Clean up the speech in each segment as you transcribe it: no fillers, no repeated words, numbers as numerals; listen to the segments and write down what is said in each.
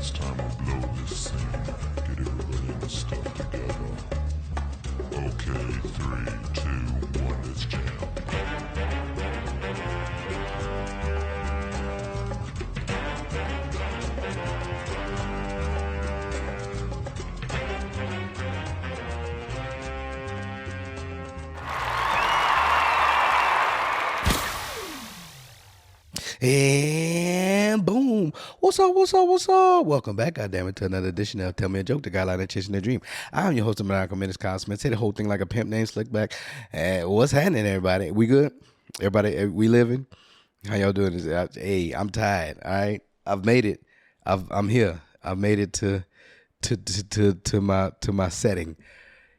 It's time to blow this scene. Get everybody in the stuff together. Okay, 3, 2, 1, let's jam. And boom. What's up? What's up? What's up? Welcome back, goddammit, to another edition of Tell Me a Joke, the guy line chasing their dream. I'm your host of Maniacal, Menace, Cosby. Say the whole thing like a pimp named Slickback. What's happening, everybody? We good? Everybody, we living? How y'all doing? Hey, I'm tired. All right, I've made it. I'm here. I've made it to my setting.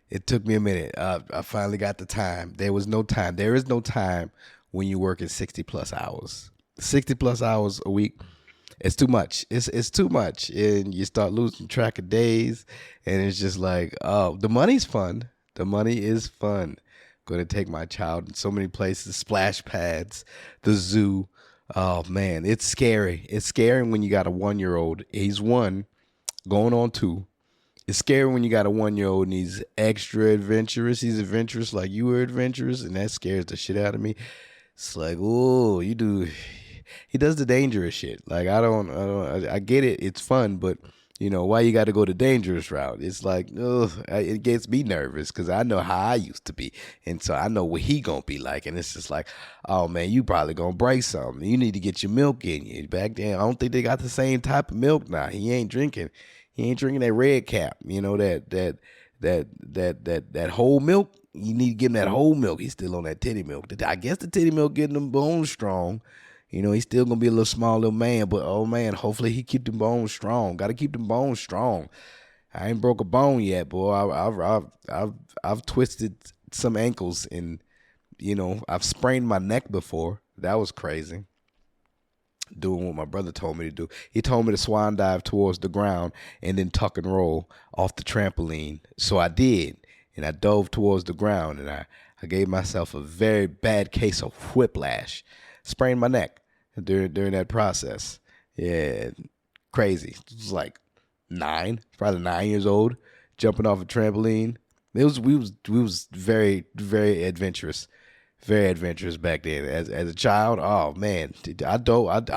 It took me a minute. I finally got the time. There was no time. There is no time when you work in 60 plus hours. 60 plus hours a week. It's too much. It's too much. And you start losing track of days. And it's just like, oh, the money's fun. The money is fun. Going to take my child in so many places. Splash pads, the zoo. Oh, man, it's scary. It's scary when you got a 1-year-old. He's 1, going on 2. It's scary when you got a 1-year-old and he's extra adventurous. He's adventurous like you were adventurous, and that scares the shit out of me. It's like, oh, you do. He does the dangerous shit. Like I get it. It's fun, but you know why you got to go the dangerous route? It's like, it gets me nervous because I know how I used to be, and so I know what he gonna be like, and it's just like, oh man, you probably gonna break something. You need to get your milk in you. Back then, I don't think they got the same type of milk now. He ain't drinking that red cap. You know that whole milk. You need to give him that whole milk. He's still on that titty milk. I guess the titty milk getting them bones strong. You know, he's still gonna be a little small little man, but oh man, hopefully he keep them bones strong. Got to keep them bones strong. I ain't broke a bone yet, boy. I've twisted some ankles, and you know, I've sprained my neck before. That was crazy. Doing what my brother told me to do. He told me to swan dive towards the ground and then tuck and roll off the trampoline. So I did, and I dove towards the ground, and I gave myself a very bad case of whiplash. Sprained my neck during that process. Yeah, crazy. It was like 9, probably 9 years old, jumping off a trampoline. We was very, very adventurous. Very adventurous back then. As a child, oh man, I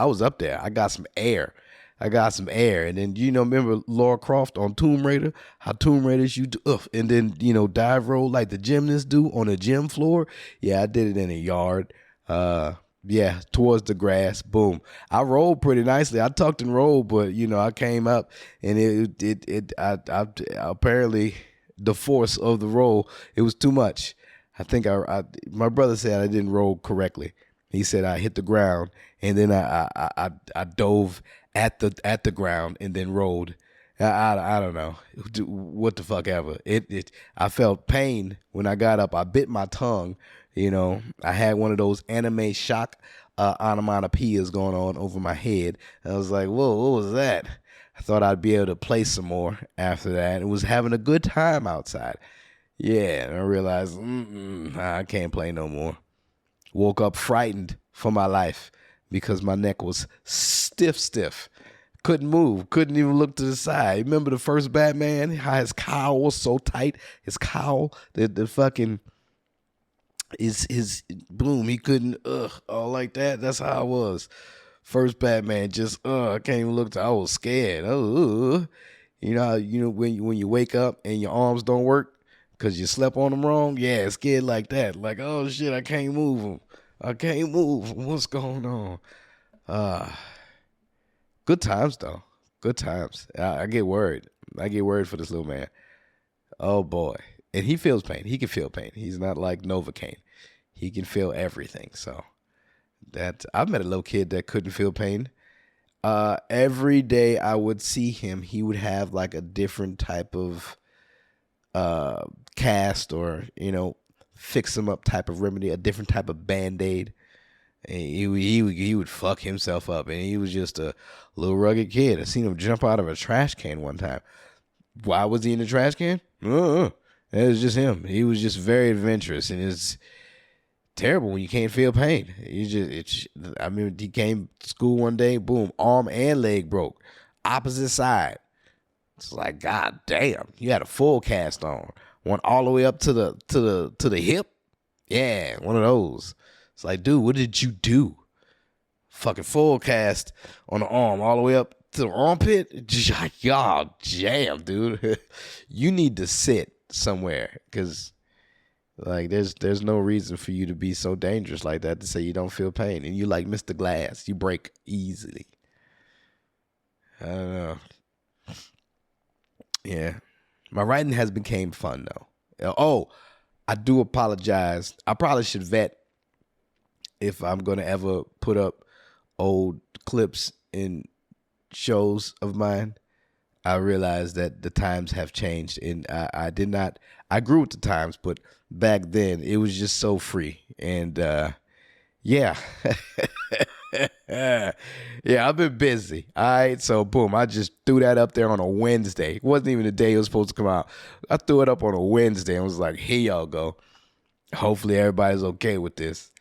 was up there. I got some air. And then, you know, remember Laura Croft on Tomb Raider? How Tomb Raiders you do, and then, you know, dive roll like the gymnasts do on a gym floor. Yeah, I did it in a yard. Yeah, towards the grass. Boom. I rolled pretty nicely. I tucked and rolled, but you know, I came up and I apparently the force of the roll, it was too much. I think my brother said I didn't roll correctly. He said I hit the ground and then I dove at the ground and then rolled. I don't know what the fuck ever. I felt pain when I got up. I bit my tongue. You know, I had one of those anime shock onomatopoeias going on over my head. I was like, whoa, what was that? I thought I'd be able to play some more after that. It was having a good time outside. Yeah, and I realized I can't play no more. Woke up frightened for my life because my neck was stiff. Couldn't move. Couldn't even look to the side. Remember the first Batman? How his cowl was so tight. His cowl, the fucking his boom. He couldn't all like that. That's how I was. First Batman, just I can't even look. I was scared. You know when you wake up and your arms don't work because you slept on them wrong. Yeah, scared like that. Like, oh shit, I can't move them. I can't move. What's going on? Good times though. Good times. I get worried. I get worried for this little man. Oh boy. And he feels pain. He can feel pain. He's not like Novocaine. He can feel everything. So I've met a little kid that couldn't feel pain. Every day I would see him, he would have like a different type of cast or, you know, fix him up type of remedy, a different type of Band-Aid. And he would fuck himself up, and he was just a little rugged kid. I seen him jump out of a trash can one time. Why was he in the trash can? It was just him. He was just very adventurous, and it's terrible when you can't feel pain. He came to school one day, boom, arm and leg broke. opposite side. It's like, God damn, you had a full cast on. One all the way up to the hip. Yeah, one of those. It's like, dude, what did you do? Fucking full cast on the arm all the way up to the armpit. Y'all jam, dude. You need to sit somewhere because like there's no reason for you to be so dangerous like that to say you don't feel pain. And you like Mr. Glass. You break easily. I don't know. Yeah. My writing has become fun though. Oh, I do apologize. I probably should vet if I'm going to ever put up old clips in shows of mine. I realized that the times have changed, and I did not. I grew with the times, but back then it was just so free, and yeah, yeah, I've been busy. All right, so boom, I just threw that up there on a Wednesday. It wasn't even the day it was supposed to come out. I threw it up on a Wednesday and was like, "Here y'all go. Hopefully everybody's okay with this."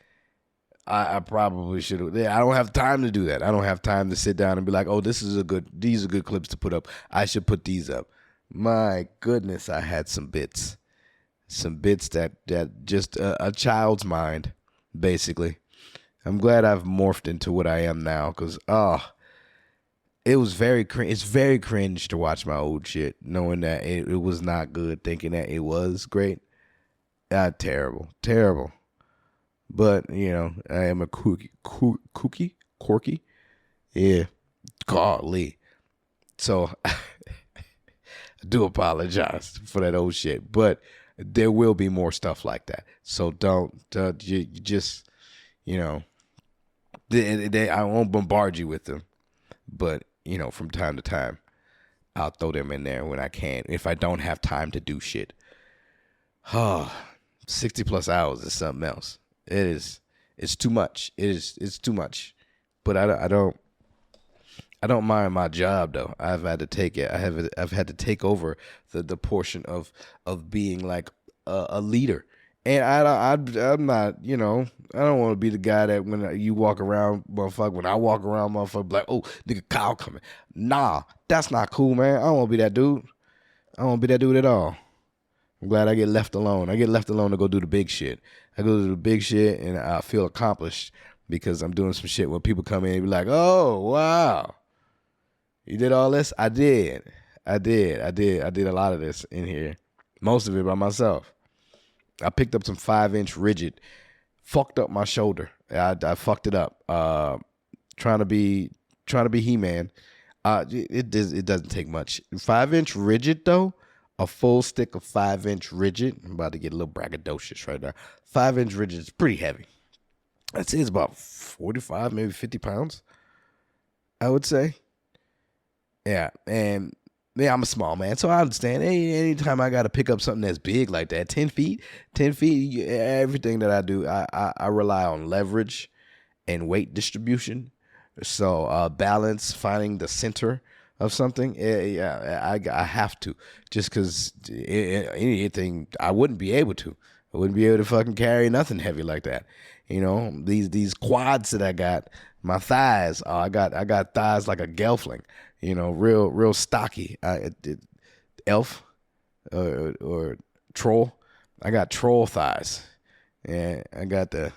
I probably should have. I don't have time to do that. I don't have time to sit down and be like, oh, these are good clips to put up. I should put these up. My goodness, I had some bits that just a child's mind, basically. I'm glad I've morphed into what I am now because, it was it's very cringe to watch my old shit, knowing that it was not good, thinking that it was great. Terrible. But, you know, I am a quirky. Yeah, golly. So, I do apologize for that old shit. But there will be more stuff like that. So don't, you just, you know, I won't bombard you with them. But, you know, from time to time, I'll throw them in there when I can. If I don't have time to do shit. 60 plus hours is something else. It's too much. It's too much. But I don't mind my job though. I've had to take it. I've had to take over the portion of being like a leader. And I'm not, you know, I don't want to be the guy that when you walk around, motherfucker, when I walk around, motherfucker, like, oh, nigga, Kyle coming. Nah, that's not cool, man. I don't want to be that dude. I don't want to be that dude at all. I'm glad I get left alone. I get left alone to go do the big shit. I go do the big shit and I feel accomplished because I'm doing some shit where people come in and be like, oh, wow. You did all this? I did a lot of this in here. Most of it by myself. I picked up some 5-inch rigid, fucked up my shoulder. I fucked it up. Trying to be He-Man. It doesn't take much. 5-inch rigid though. A full stick of 5-inch rigid. I'm about to get a little braggadocious right now. 5-inch rigid is pretty heavy. I'd say it's about 45, maybe 50 pounds. I would say. Yeah, and yeah, I'm a small man, so I understand. Hey, anytime I got to pick up something that's big like that, 10 feet, everything that I do, I rely on leverage and weight distribution. So balance, finding the center of something, I have to, just because anything, I wouldn't be able to. I wouldn't be able to fucking carry nothing heavy like that. You know, these quads that I got, my thighs, I got thighs like a gelfling. You know, real stocky. Elf or troll. I got troll thighs. And I got the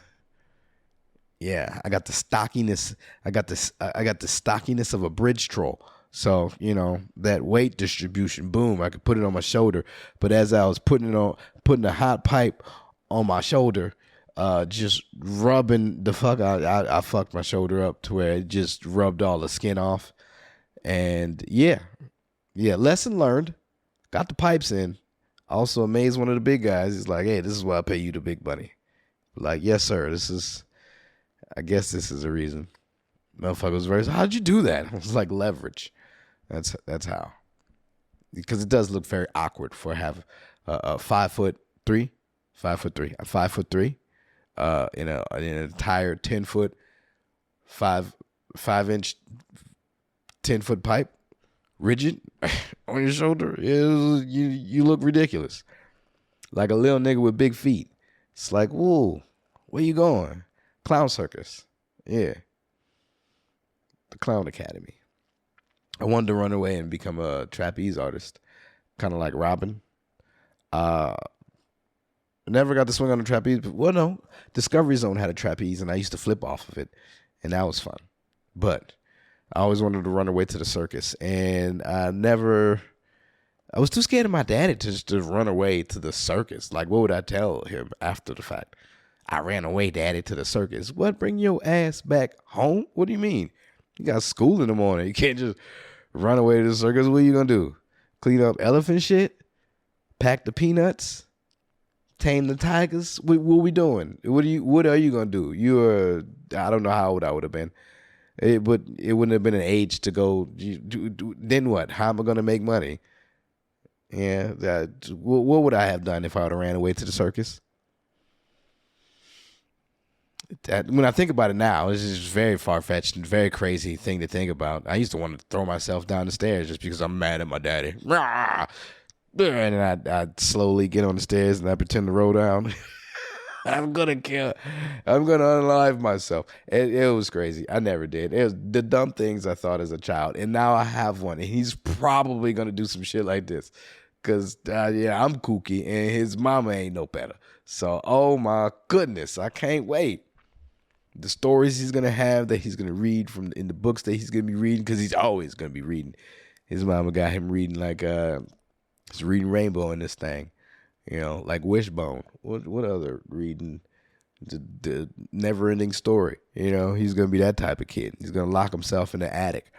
stockiness. I got the stockiness of a bridge troll. So, you know, that weight distribution, boom, I could put it on my shoulder. But as I was putting the hot pipe on my shoulder, just rubbing the fuck out, I fucked my shoulder up to where it just rubbed all the skin off. And yeah, lesson learned. Got the pipes in. Also amazed one of the big guys. He's like, hey, this is why I pay you the big money. Like, yes, sir. I guess this is a reason. Motherfucker was very, how'd you do that? It was like leverage. That's how. Because it does look very awkward for have a 5'3", I'm 5'3", in an entire 10-foot, 5-inch, 10-foot pipe, rigid on your shoulder. You look ridiculous, like a little nigga with big feet. It's like, whoa, where you going? Clown circus, yeah, the Clown Academy. I wanted to run away and become a trapeze artist, kind of like Robin. Uh, Never got to swing on the trapeze, but well, no, Discovery Zone had a trapeze, and I used to flip off of it, and that was fun. But I always wanted to run away to the circus, and I was too scared of my daddy to just to run away to the circus. Like, what would I tell him after the fact? I ran away, daddy, to the circus. What? Bring your ass back home? What do you mean? You got school in the morning. You can't just run away to the circus. What are you gonna do? Clean up elephant shit? Pack the peanuts? Tame the tigers? What we doing? What are you gonna do? I don't know how old I would have been. It wouldn't have been an age to go. Then what? How am I gonna make money? Yeah, what would I have done if I would have ran away to the circus? When I think about it now, it's just very far-fetched and very crazy thing to think about. I used to want to throw myself down the stairs just because I'm mad at my daddy. And then I'd slowly get on the stairs and I pretend to roll down. I'm gonna unalive myself. It was crazy. I never did. It was the dumb things I thought as a child, and now I have one, and he's probably gonna do some shit like this, cause I'm kooky, and his mama ain't no better. So, oh my goodness, I can't wait. The stories he's gonna have that he's gonna read from in the books that he's gonna be reading, cause he's always gonna be reading. His mama got him reading like he's reading Rainbow in this thing. Like Wishbone. What other reading? The never-ending story. He's going to be that type of kid. He's going to lock himself in the attic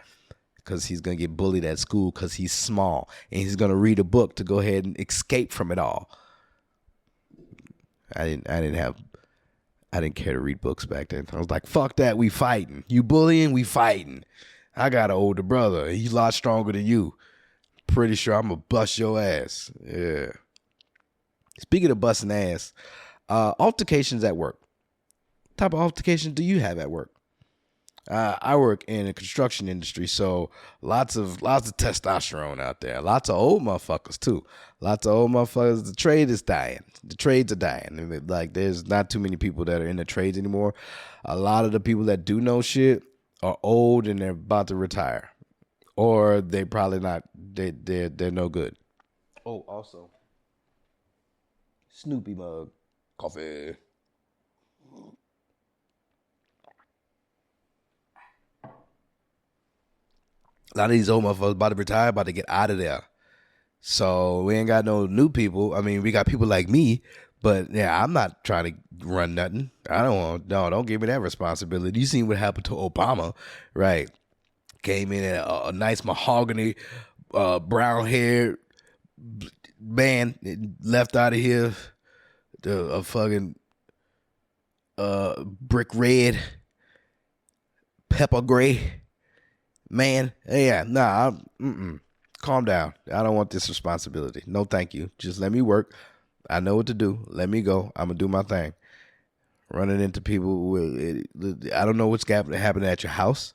because he's going to get bullied at school because he's small. And he's going to read a book to go ahead and escape from it all. I didn't care to read books back then. I was like, fuck that, we fighting. You bullying, we fighting. I got an older brother. He's a lot stronger than you. Pretty sure I'm going to bust your ass. Yeah. Speaking of busting ass, altercations at work. What type of altercations do you have at work? I work in the construction industry, so lots of testosterone out there. Lots of old motherfuckers too. Lots of old motherfuckers. The trade is dying. The trades are dying. Like, there's not too many people that are in the trades anymore. A lot of the people that do know shit are old and they're about to retire, or they probably not. They're no good. Oh, also, Snoopy mug, coffee. A lot of these old motherfuckers about to retire, about to get out of there. So we ain't got no new people. I mean, we got people like me, but yeah, I'm not trying to run nothing. Don't give me that responsibility. You seen what happened to Obama, right? Came in at a nice mahogany, brown haired man, left out of here a fucking brick red, pepper gray man. Yeah, nah, calm down. I don't want this responsibility. No, thank you. Just let me work. I know what to do. Let me go. I'm gonna do my thing. Running into people I don't know what's happening at your house.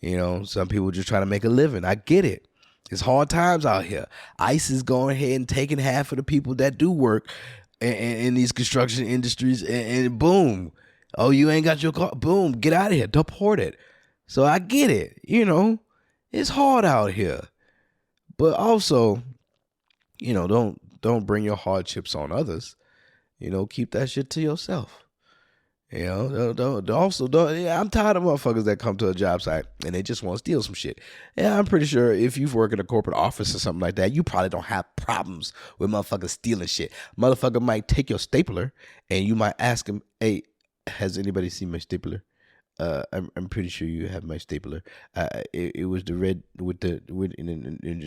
Some people just trying to make a living. I get it. It's hard times out here. ICE is going ahead and taking half of the people that do work in these construction industries, and boom. Oh, you ain't got your car? Boom, get out of here. Deport it. So I get it. It's hard out here. But also, don't bring your hardships on others. Keep that shit to yourself. I'm tired of motherfuckers that come to a job site and they just want to steal some shit. Yeah, I'm pretty sure if you work in a corporate office or something like that, you probably don't have problems with motherfuckers stealing shit. Motherfucker might take your stapler and you might ask him, hey, has anybody seen my stapler? I'm pretty sure you have my stapler. It was the red with the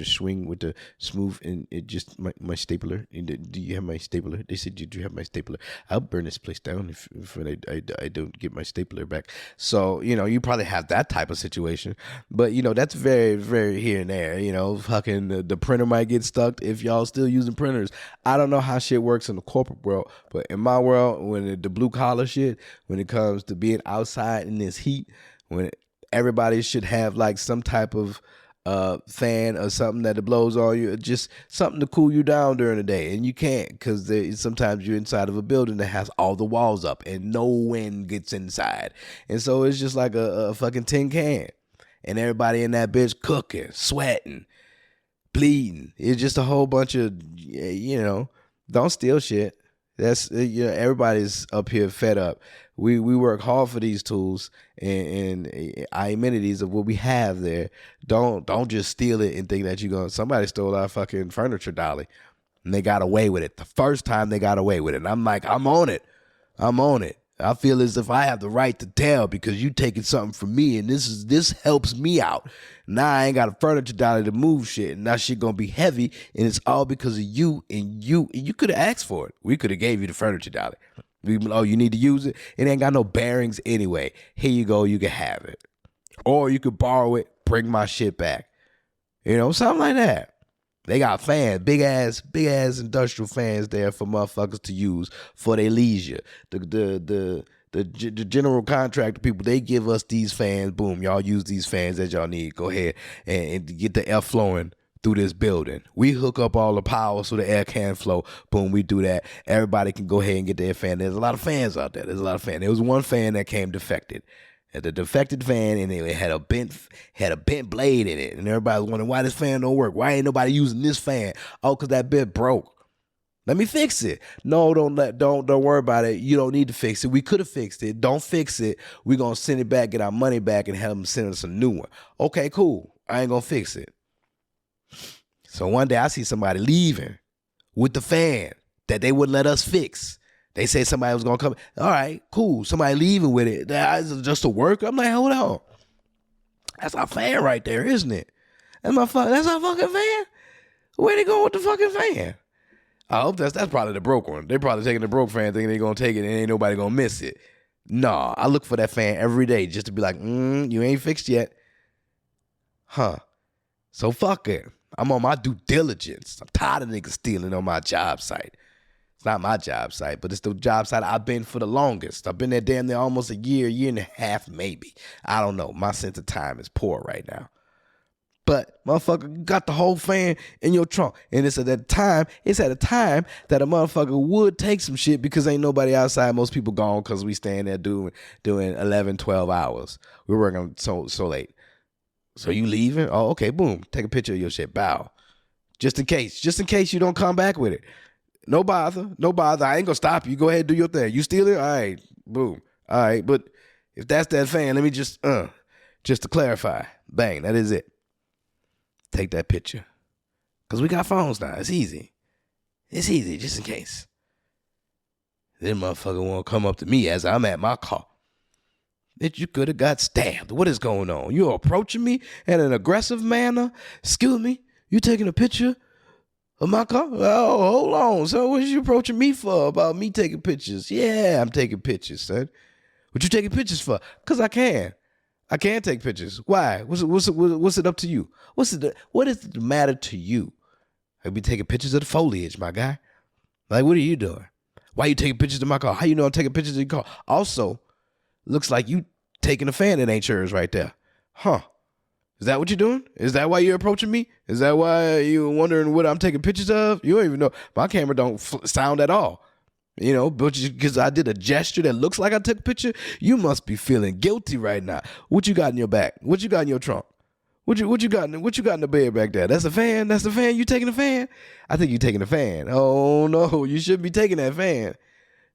swing with the smooth, and it just my stapler. Do you have my stapler? They said, "Did you have my stapler?" I'll burn this place down if I don't get my stapler back. So you probably have that type of situation, but that's very very here and there. Fucking the printer might get stuck if y'all still using printers. I don't know how shit works in the corporate world, but in my world, when the blue collar shit, when it comes to being outside in this heat, when everybody should have like some type of fan or something that it blows on you, just something to cool you down during the day, and you can't because sometimes you're inside of a building that has all the walls up and no wind gets inside, and so it's just like a fucking tin can. and everybody in that bitch cooking, sweating, bleeding. It's just a whole bunch of, don't steal shit. That's everybody's up here fed up. We work hard for these tools and our amenities of what we have there. Don't just steal it and think that somebody stole our fucking furniture dolly and they got away with it. The first time they got away with it. And I'm like, I'm on it. I feel as if I have the right to tell because you taking something from me and this helps me out. Now I ain't got a furniture dolly to move shit and now shit gonna be heavy and it's all because of you and you could have asked for it. We could have gave you the furniture dolly. You need to use it? It ain't got no bearings anyway. Here you go, you can have it. Or you could borrow it, bring my shit back. Something like that. They got fans, big ass industrial fans there for motherfuckers to use for their leisure. The general contractor people, they give us these fans. Boom, y'all use these fans that y'all need. Go ahead and get the air flowing through this building. We hook up all the power so the air can flow. Boom, we do that. Everybody can go ahead and get their fan. There's a lot of fans out there. There was one fan that came defected. The defected fan, and it had a bent blade in it, and everybody was wondering why this fan don't work. Why ain't nobody using this fan? Oh, cause that bit broke. Let me fix it. No, don't worry about it. You don't need to fix it. We could have fixed it. Don't fix it. We're gonna send it back, get our money back, and have them send us a new one. Okay, cool. I ain't gonna fix it. So one day I see somebody leaving with the fan that they wouldn't let us fix. They said somebody was going to come. All right, cool. Somebody leaving with it. That's just a worker. I'm like, hold on. That's our fan right there, isn't it? That's our fucking fan? Where they going with the fucking fan? I hope that's probably the broke one. They probably taking the broke fan thinking they going to take it and ain't nobody going to miss it. Nah, I look for that fan every day just to be like, you ain't fixed yet. Huh. So fuck it. I'm on my due diligence. I'm tired of niggas stealing on my job site. It's not my job site, but it's the job site I've been for the longest. I've been there damn near almost a year and a half, maybe. I don't know. My sense of time is poor right now. But motherfucker got the whole fan in your trunk. And it's at a time that a motherfucker would take some shit because ain't nobody outside. Most people gone because we staying there doing 11, 12 hours. We're working so late. So you leaving? Oh, okay, boom. Take a picture of your shit. Bow. Just in case you don't come back with it. No bother. I ain't gonna stop you. Go ahead and do your thing. You steal it? All right. Boom. All right. But if that's that fan, let me just to clarify. Bang. That is it. Take that picture. Because we got phones now. It's easy. Just in case. Then motherfucker won't come up to me as I'm at my car. That you could have got stabbed. What is going on? You're approaching me in an aggressive manner? Excuse me? You taking a picture of my car? Oh, hold on. So what you approaching me for about me taking pictures? Yeah, I'm taking pictures, son. What you taking pictures for? Because I can. I can take pictures. Why? What's it up to you? What is the matter to you? I be taking pictures of the foliage, my guy. Like, what are you doing? Why you taking pictures of my car? How you know I'm taking pictures of your car? Also, looks like you taking a fan that ain't yours right there. Huh. Is that what you're doing? Is that why you're approaching me? Is that why you're wondering what I'm taking pictures of? You don't even know. My camera don't sound at all. But because I did a gesture that looks like I took a picture, you must be feeling guilty right now. What you got in your back? What you got in your trunk? What you got in the bed back there? That's a fan? That's the fan? You taking the fan? I think you taking the fan. Oh, no. You shouldn't be taking that fan.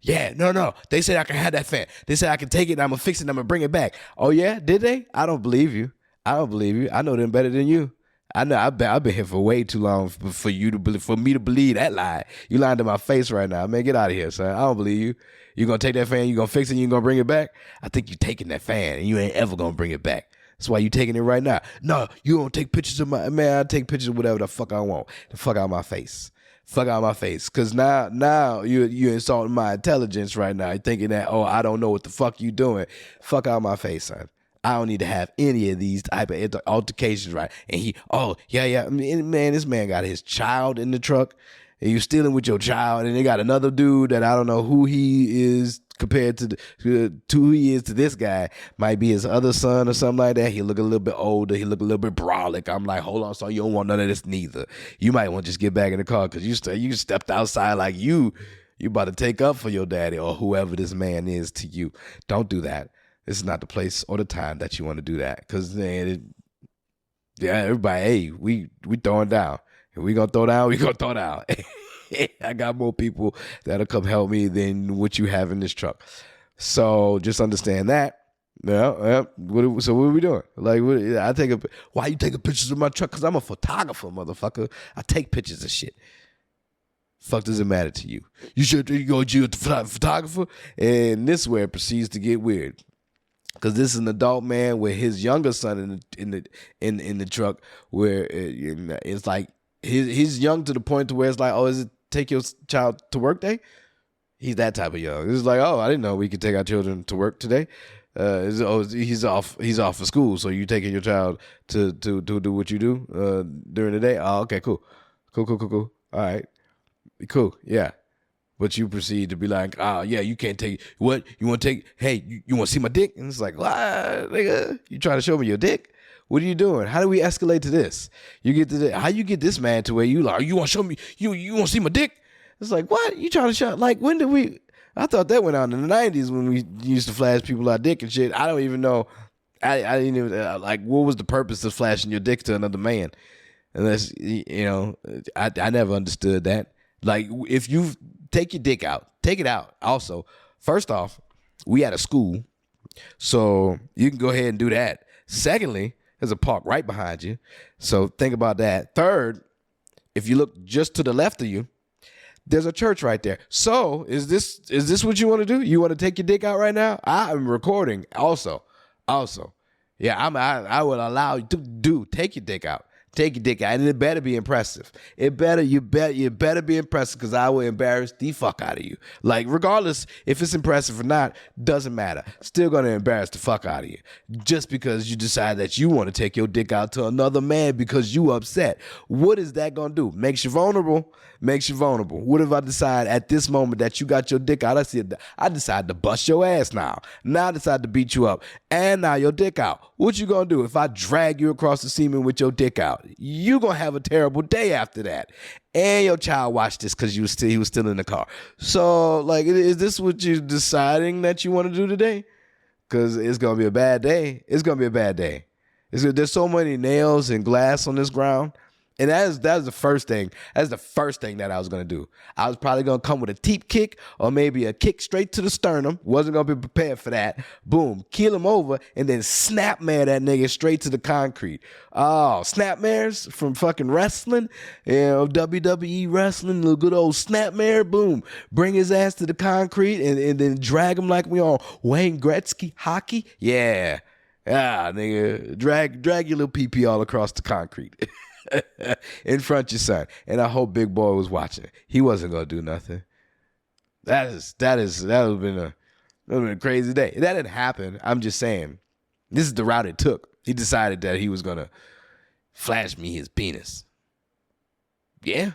Yeah, no. They said I can have that fan. They said I can take it and I'm going to fix it and I'm going to bring it back. Oh, yeah? Did they? I don't believe you. I know them better than you. I know. I've been here for way too long for me to believe that lie. You lying to my face right now. Man, get out of here, son. I don't believe you. You going to take that fan, you going to fix it, and you going to bring it back? I think you taking that fan and you ain't ever going to bring it back. That's why you taking it right now. No, you don't take pictures of my... Man, I take pictures of whatever the fuck I want. The fuck out of my face. Fuck out of my face. Because now you're insulting my intelligence right now. You're thinking that, oh, I don't know what the fuck you doing. Fuck out of my face, son. I don't need to have any of these type of altercations, right? And man, this man got his child in the truck, and you stealing with your child, and they got another dude that I don't know who he is compared to who he is to this guy. Might be his other son or something like that. He look a little bit older. He look a little bit brolic. I'm like, hold on, son, you don't want none of this neither. You might want to just get back in the car because you stepped outside like you about to take up for your daddy or whoever this man is to you. Don't do that. This is not the place or the time that you want to do that because Yeah, everybody, hey, we throwing down. If we gonna throw down, we gonna throw down. I got more people that'll come help me than what you have in this truck. So just understand that. Yeah. So what are we doing? Like, why you taking pictures of my truck? Because I'm a photographer, motherfucker. I take pictures of shit. Fuck does it matter to you? You should go to a photographer, and this is where it proceeds to get weird. Because this is an adult man with his younger son in the truck, where it's like he's young to the point to where it's like, oh, is it take your child to work day? He's that type of young. It's like, oh, I didn't know we could take our children to work today. He's off for school, so you taking your child to do what you do during the day? Oh, okay, cool. All right, cool, yeah. But you proceed to be like, oh, yeah, you can't take, what? You want to take, hey, you want to see my dick? And it's like, what, nigga? You trying to show me your dick? What are you doing? How do we escalate to this? How you get this man to where you like, you want to show me, you want to see my dick? It's like, what? You trying to show, like, when did we, I thought that went on in the 90s when we used to flash people our dick and shit. I don't even know, I didn't even, like, what was the purpose of flashing your dick to another man? Unless, I never understood that. Like, if you take your dick out, take it out. Also, first off, we at a school, so you can go ahead and do that. Secondly, there's a park right behind you, so think about that. Third, if you look just to the left of you, there's a church right there. So is this what you want to do? You want to take your dick out right now? I am recording. Also, yeah, I would allow you to take your dick out. Take your dick out, and it better be impressive. You better be impressive, because I will embarrass the fuck out of you. Like, regardless if it's impressive or not, doesn't matter. Still gonna embarrass the fuck out of you, just because you decide that you want to take your dick out to another man because you upset. What is that gonna do? Makes you vulnerable. What if I decide at this moment that you got your dick out? I decide to bust your ass now. Now I decide to beat you up, and now your dick out. What you gonna do if I drag you across the semen with your dick out? You gonna have a terrible day after that, and your child watched this because he was still in the car. So, like, is this what you're deciding that you want to do today? Because it's gonna be a bad day. There's so many nails and glass on this ground. And that's the first thing. That's the first thing that I was gonna do. I was probably gonna come with a teep kick or maybe a kick straight to the sternum. Wasn't gonna be prepared for that. Boom, keel him over, and then snapmare that nigga straight to the concrete. Oh, snapmares from fucking wrestling, WWE wrestling, the good old snapmare. Boom, bring his ass to the concrete and then drag him like we on Wayne Gretzky hockey. Yeah, nigga, drag your little pee all across the concrete. In front of your son. And I hope Big Boy was watching. He wasn't gonna do nothing. That would have been a crazy day. That didn't happen. I'm just saying, this is the route it took. He decided that he was gonna flash me his penis. Yeah.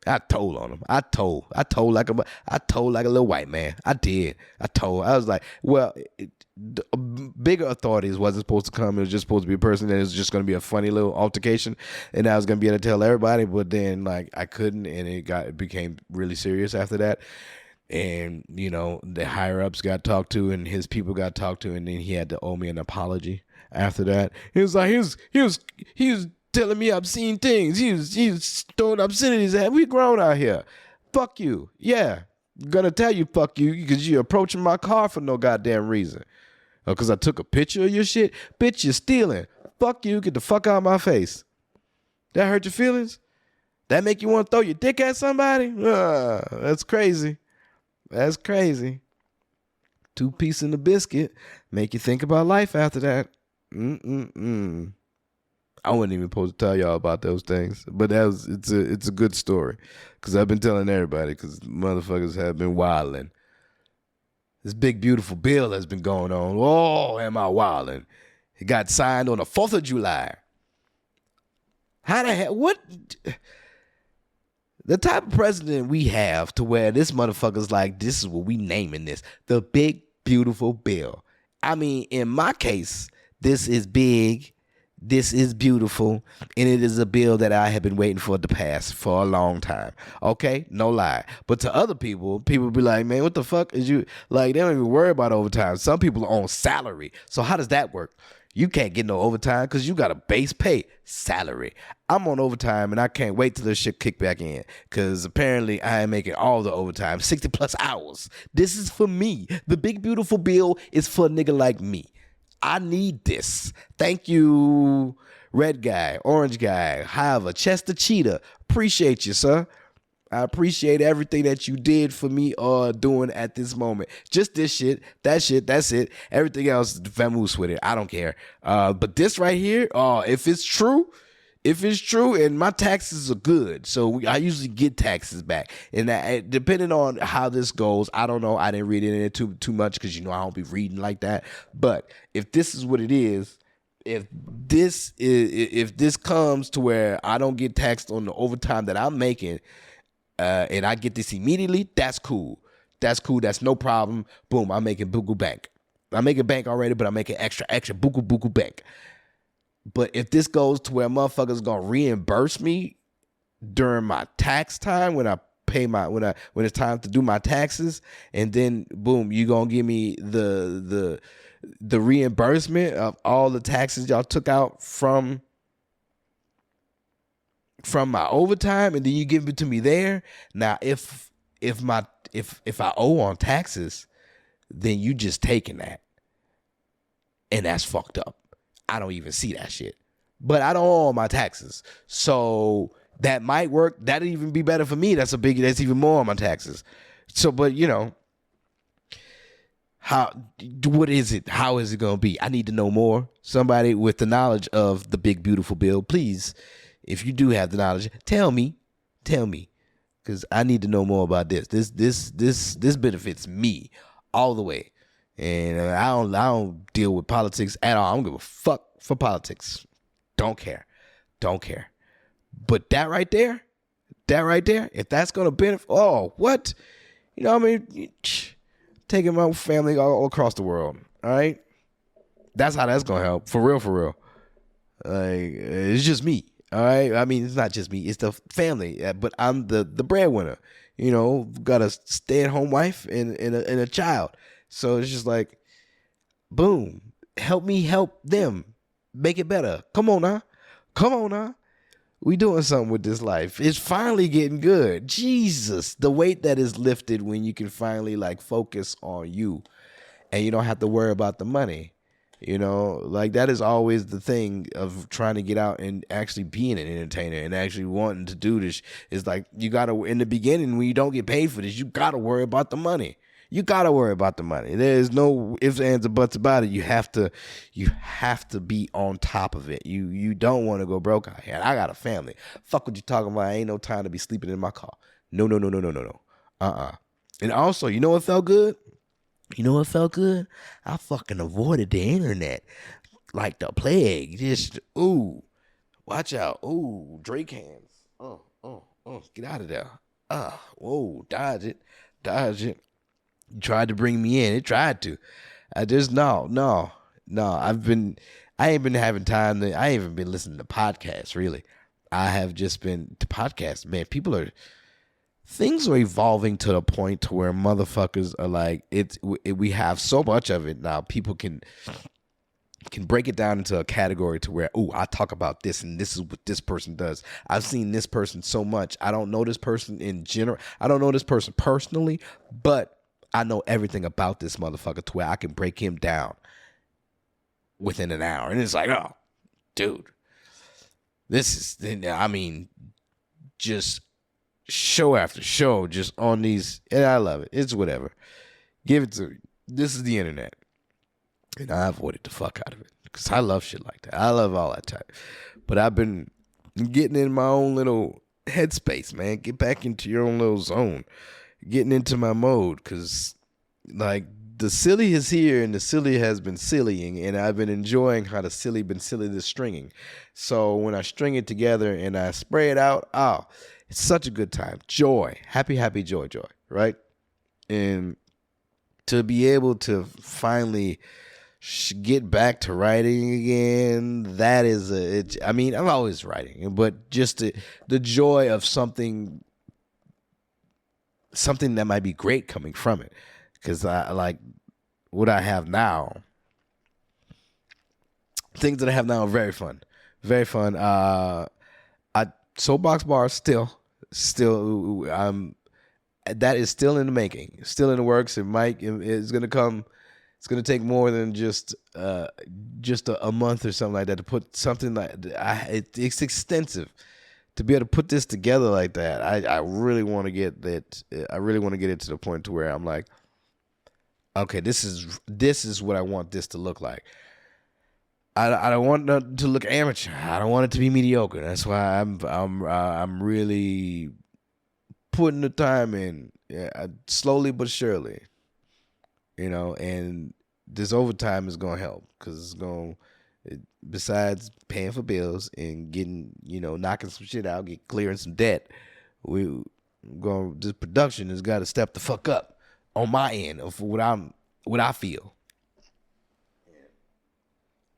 I told on him. I told like a little white man. I did. I was like, well, bigger authorities wasn't supposed to come. It was just supposed to be a person that was just going to be a funny little altercation, and I was going to be able to tell everybody. But then, like, I couldn't, and it became really serious after that. And the higher ups got talked to, and his people got talked to, and then he had to owe me an apology after that. He was like, he was telling me obscene things. He was throwing obscenities at me. We grown out here. Fuck you. Yeah. I'm gonna tell you fuck you because you're approaching my car for no goddamn reason. Because I took a picture of your shit. Bitch, you're stealing. Fuck you. Get the fuck out of my face. That hurt your feelings? That make you want to throw your dick at somebody? That's crazy. That's crazy. 2 pieces in the biscuit make you think about life after that. I wasn't even supposed to tell y'all about those things, but it's a good story because I've been telling everybody because motherfuckers have been wilding. This big beautiful bill has been going on. Oh, am I wilding? It got signed on the 4th of July. How the hell? What? The type of president we have to where this motherfucker's like, this is what we naming this. The big beautiful bill. I mean, in my case, this is big. This is beautiful, and it is a bill that I have been waiting for to pass for a long time. Okay? No lie. But to other people be like, man, what the fuck is you, like, they don't even worry about overtime. Some people are on salary. So how does that work? You can't get no overtime because you got a base pay salary. I'm on overtime and I can't wait till this shit kick back in because apparently I am making all the overtime, 60 plus hours. This is for me. The big beautiful bill is for a nigga like me. I need this. Thank you, red guy, orange guy, however, Chester Cheetah. Appreciate you, sir. I appreciate everything that you did for me doing at this moment. Just this shit, that's it. Everything else, vamoose with it. I don't care. But this right here, if it's true, and my taxes are good, so I usually get taxes back. And depending on how this goes, I don't know. I didn't read it too much because, I don't be reading like that. But if this is what it is, if this comes to where I don't get taxed on the overtime that I'm making, and I get this immediately, that's cool. That's no problem. Boom, I'm making buku bank. I'm making bank already, but I'm making extra buku bank. But if this goes to where motherfuckers gonna reimburse me during my tax time when I pay when it's time to do my taxes, and then boom, you gonna give me the reimbursement of all the taxes y'all took out from my overtime, and then you give it to me there. Now, if I owe on taxes, then you just taking that, and that's fucked up. I don't even see that shit, but I don't owe on my taxes, so that might work. That'd even be better for me. That's even more on my taxes. So, but what is it? How is it gonna be? I need to know more. Somebody with the knowledge of the big beautiful bill, please. If you do have the knowledge, tell me, because I need to know more about this. This benefits me all the way, and I don't deal with politics at all. I don't give a fuck for politics. Don't care. But that right there, if that's gonna benefit, what? Taking my family all across the world. All right, that's how that's gonna help for real. Like, it's just me. All right. I mean, it's not just me, it's the family, but I'm the breadwinner, got a stay-at-home wife and a child. So it's just like, boom, help me help them make it better. Come on now. We doing something with this life. It's finally getting good. Jesus, the weight that is lifted when you can finally focus on you and you don't have to worry about the money. That is always the thing of trying to get out and actually being an entertainer and actually wanting to do this. Is you got to, in the beginning, when you don't get paid for this, you got to worry about the money. There's no ifs, ands, or buts about it. You have to be on top of it. You don't want to go broke out here. I got a family. Fuck what you talking about. I ain't no time to be sleeping in my car. No. And also, what felt good? I fucking avoided the internet like the plague. Just, watch out. Drake hands. Get out of there. Whoa, dodge it. You tried to bring me in. It tried to. I just, no. I ain't been having time I ain't even been listening to podcasts, really. I have just been to podcasts. Man, things are evolving to the point to where motherfuckers are like, we have so much of it now. People can break it down into a category to where, I talk about this and this is what this person does. I've seen this person so much. I don't know this person in general. I don't know this person personally, but I know everything about this motherfucker to where I can break him down within an hour. And it's like, oh, dude, this is, just show after show just on these, and I love it. It's whatever. Give it to me. This is the internet, and I avoided the fuck out of it because I love shit like that. I love all that type. But I've been getting in my own little headspace, man. Get back into your own little zone. Getting into my mode because, the silly is here and the silly has been sillying, and I've been enjoying how the silly been silly this stringing. So when I string it together and I spray it out, it's such a good time. Joy. Happy, joy, right? And to be able to finally get back to writing again, that is I'm always writing, but just the joy of something that might be great coming from it. Because I like what I have now. things that I have now are very fun. Very fun. I soapbox bar still that is still in the making, still in the works. It's gonna come. It's gonna take more than just a month or something like that to put something like it's extensive to be able to put this together like that. I really want to get that. I really want to get it to the point to where I'm like, okay, this is what I want this to look like. I don't want it to look amateur. I don't want it to be mediocre. That's why I'm really putting the time in, slowly but surely, and this overtime is gonna help because it's gonna, besides paying for bills and getting, knocking some shit out, clearing some debt, this production has got to step the fuck up on my end of what I feel.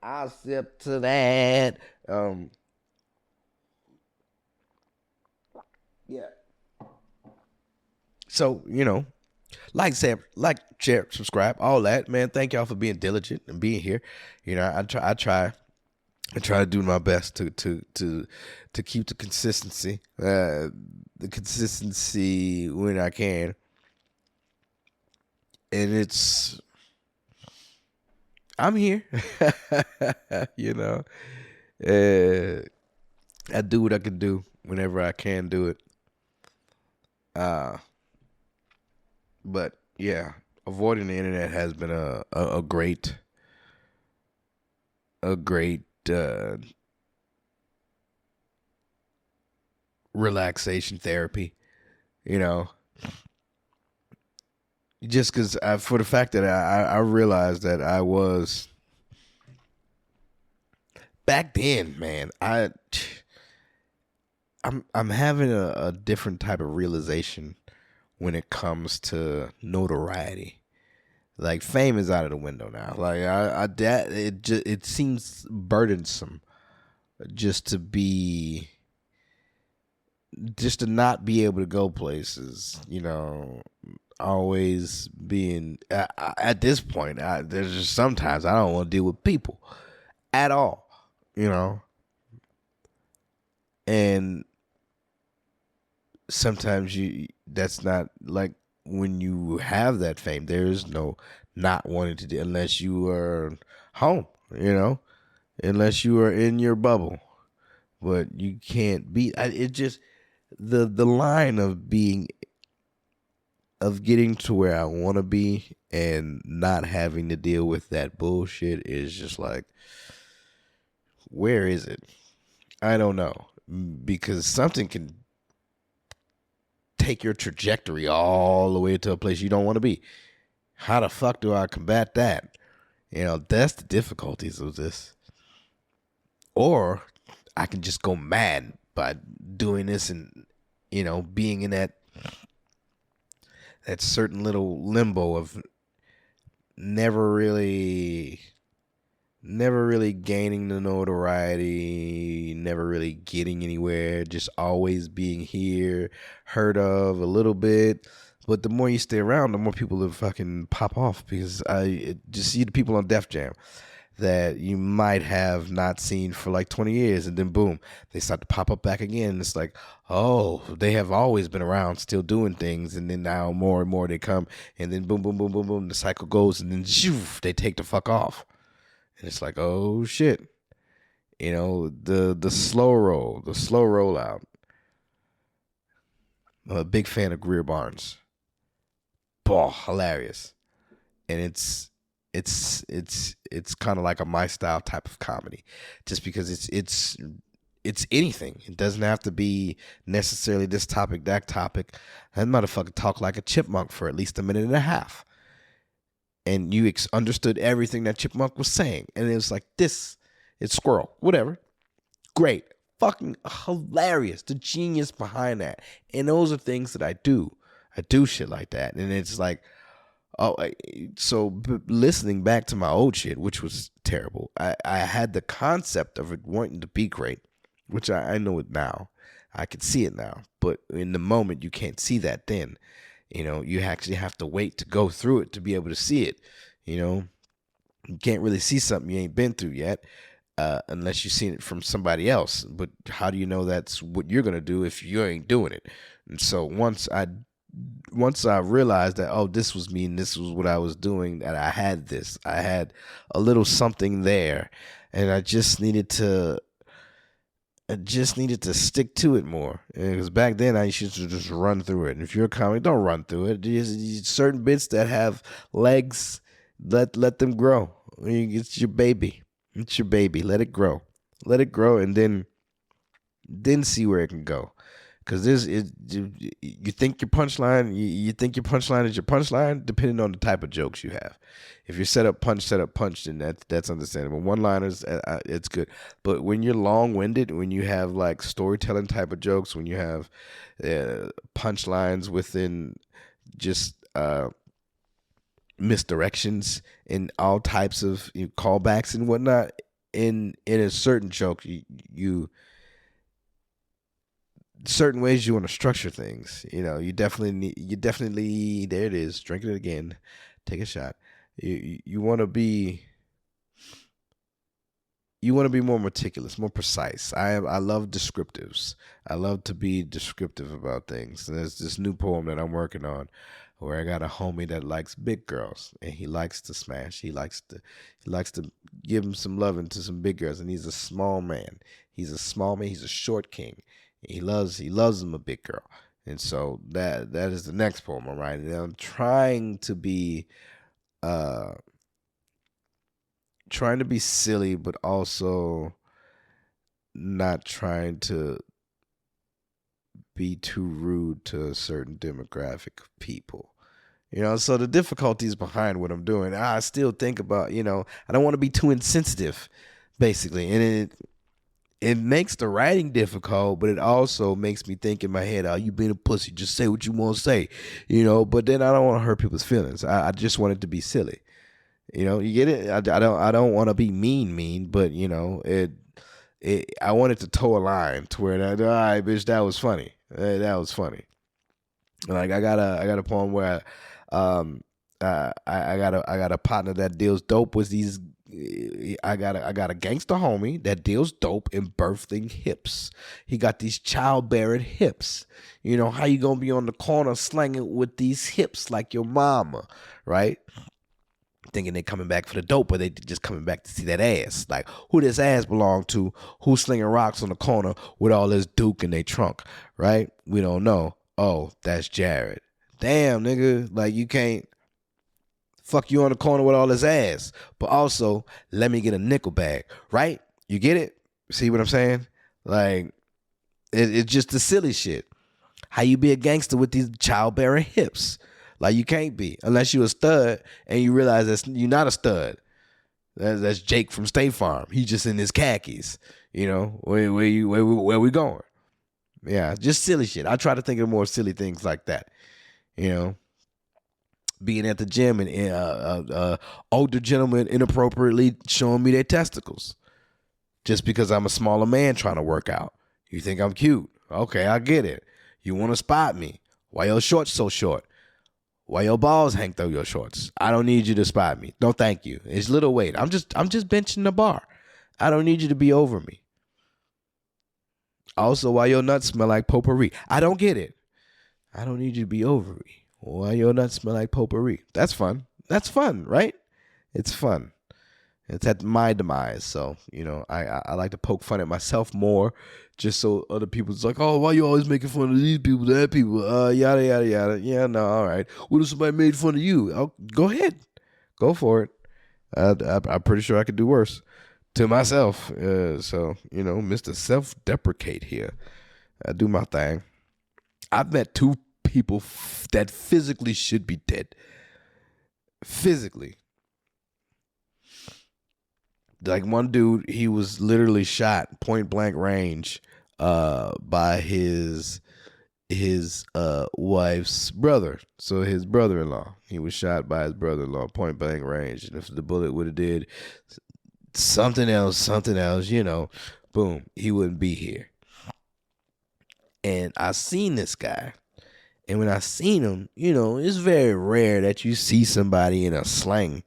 I'll sip to that. Yeah. So, share, subscribe, all that, man. Thank y'all for being diligent and being here. I try to do my best to keep the consistency when I can. And I'm here. I do what I can do whenever I can do it. But yeah, avoiding the internet has been a great relaxation therapy, just because for the fact that I realized that I was back then, man. I'm having a different type of realization when it comes to notoriety. Like, fame is out of the window now. Like, it seems burdensome just to not be able to go places, always being at this point. There's just sometimes I don't want to deal with people at all, and sometimes that's not like when you have that fame. There is no not wanting to do unless you are home, unless you are in your bubble. But you can't be. It just the line of getting to where I want to be and not having to deal with that bullshit is just like, where is it? I don't know, because something can take your trajectory all the way to a place you don't want to be. How the fuck do I combat that? That's the difficulties of this. Or I can just go mad by doing this and, being in that certain little limbo of never really gaining the notoriety, never really getting anywhere, just always being here, heard of a little bit. But the more you stay around, the more people will fucking pop off, because I just see the people on Def Jam that you might have not seen for like 20 years, and then boom, they start to pop up back again. It's like, oh, they have always been around still doing things, and then now more and more they come, and then boom, boom, boom, boom, boom, the cycle goes, and then shoo, they take the fuck off. And it's like, oh shit. The slow rollout. I'm a big fan of Greer Barnes. Boah, hilarious. And it's kind of like a my style type of comedy, just because it's anything. It doesn't have to be necessarily this topic, that topic. That motherfucker talk like a chipmunk for at least a minute and a half, and you understood everything that chipmunk was saying, and it was like, this, it's squirrel, whatever, great, fucking hilarious, the genius behind that. And those are things that I do shit like that, and it's like, listening back to my old shit, which was terrible, I had the concept of it wanting to be great, which I know it now. I can see it now. But in the moment, you can't see that then. You actually have to wait to go through it to be able to see it. You can't really see something you ain't been through yet. unless you've seen it from somebody else. But how do you know that's what you're gonna do if you ain't doing it? And so once I realized that, oh, this was me and this was what I was doing, that I had a little something there, and I just needed to stick to it more. Because back then I used to just run through it. And if you're a comic, don't run through it. There's certain bits that have legs, let them grow. It's your baby. It's your baby. Let it grow. Let it grow, and then see where it can go. Because you think your punchline, you think your punchline is your punchline, depending on the type of jokes you have. If you're set up punch, then that's understandable. One-liners, it's good. But when you're long-winded, when you have like storytelling type of jokes, when you have punchlines within just misdirections and all types of callbacks and whatnot, in a certain joke, you certain ways you want to structure things. You definitely there it is, drinking it again, take a shot. You want to be more meticulous, more precise. I love descriptives. I love to be descriptive about things. And there's this new poem that I'm working on where I got a homie that likes big girls, and he likes to smash. He likes to give him some loving to some big girls, and he's a small man. He's a short king. He loves him a big girl. And so that is the next poem I'm writing. And I'm trying to be silly, but also not trying to be too rude to a certain demographic of people. So the difficulties behind what I'm doing, I still think about, I don't want to be too insensitive, basically. And it makes the writing difficult, but it also makes me think in my head, oh, you being a pussy, just say what you want to say, but then I don't want to hurt people's feelings. I just want it to be silly. You get it? I don't want to be mean, but I want it to toe a line to where all right, bitch, that was funny. That was funny. Like I got a poem where I got a partner that deals dope with these. I got a gangster homie that deals dope in birthing hips. He got these childbearing hips. How you gonna be on the corner slanging with these hips like your mama, right? Thinking they coming back for the dope, but they just coming back to see that ass. Like, who this ass belong to? Who's slinging rocks on the corner with all this Duke in their trunk, right? We don't know. Oh, that's Jared. Damn, nigga. Like, you can't fuck you on the corner with all this ass, but also let me get a nickel bag, right? You get it? See what I'm saying? Like, it's just the silly shit. How you be a gangster with these childbearing hips? Like, you can't be unless you a stud and you realize that you're not a stud. That's Jake from State Farm. He just in his khakis. Where we going? Yeah, just silly shit. I try to think of more silly things like that. Being at the gym and older gentlemen inappropriately showing me their testicles just because I'm a smaller man trying to work out. You think I'm cute? Okay, I get it. You want to spot me? Why your shorts so short? Why your balls hang through your shorts? I don't need you to spot me. No, thank you. It's little weight. I'm just benching the bar. I don't need you to be over me. Also, why your nuts smell like potpourri? I don't get it. I don't need you to be over me. Why your nuts smell like potpourri? That's fun. That's fun, right? It's fun. It's at my demise. So, I like to poke fun at myself more just so other people's like, oh, why you always making fun of these people, that people, yada, yada, yada. Yeah, no, all right. What if somebody made fun of you? Go ahead. Go for it. I'm pretty sure I could do worse to myself. So, Mr. Self-Deprecate here. I do my thing. I've met two people that physically should be dead. Physically. Like one dude, he was literally shot point blank range by his wife's brother. So his brother-in-law. He was shot by his brother-in-law point blank range. And if the bullet would have did something else, boom, he wouldn't be here. And I seen this guy. And when I seen him, it's very rare that you see somebody in a sling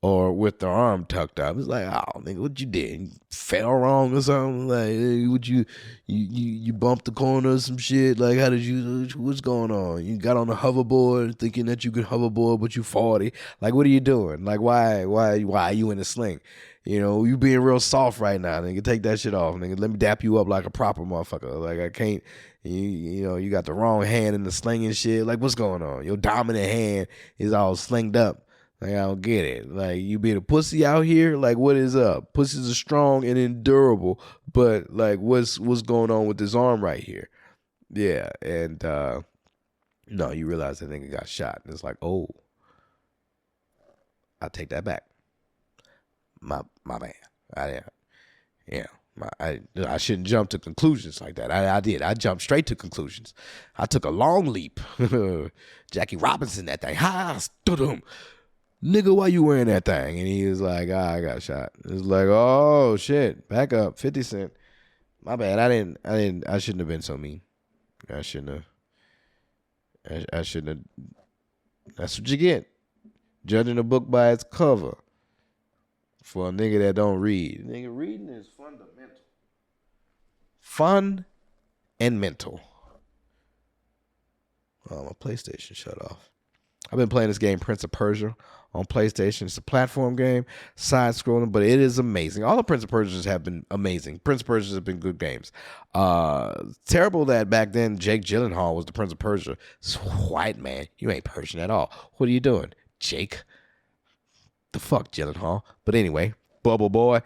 or with their arm tucked up. It's like, oh, nigga, what you did? You fell wrong or something? Like, hey, what you bumped the corner or some shit? Like, how did you? What's going on? You got on a hoverboard thinking that you could hoverboard, but you 40. Like, what are you doing? Like, why are you in a sling? You know, you being real soft right now, nigga. Take that shit off, nigga. Let me dap you up like a proper motherfucker. Like, I can't. You know, you got the wrong hand in the sling and shit. Like, what's going on? Your dominant hand is all slinged up. Like, I don't get it. Like, you being a pussy out here? Like, what is up? Pussies are strong and endurable, but like, what's going on with this arm right here? Yeah, and no, you realize that nigga got shot, and it's like, oh, I take that back. My man, I shouldn't jump to conclusions like that. I did. I jumped straight to conclusions. I took a long leap. Jackie Robinson, that thing. Ha, stood him. Nigga, why you wearing that thing? And he was like, I got shot. It's like, oh shit, back up, 50 Cent. My bad. I shouldn't have been so mean. I shouldn't have. That's what you get. Judging a book by its cover. For a nigga that don't read. Nigga, reading is fundamental. Fun and mental. Oh, my PlayStation shut off. I've been playing this game, Prince of Persia, on PlayStation. It's a platform game, side-scrolling, but it is amazing. All the Prince of Persias have been amazing. Prince of Persias have been good games. Terrible that back then Jake Gyllenhaal was the Prince of Persia. It's white man. You ain't Persian at all. What are you doing, Jake? The fuck, Gyllenhaal. But anyway, Bubble Boy.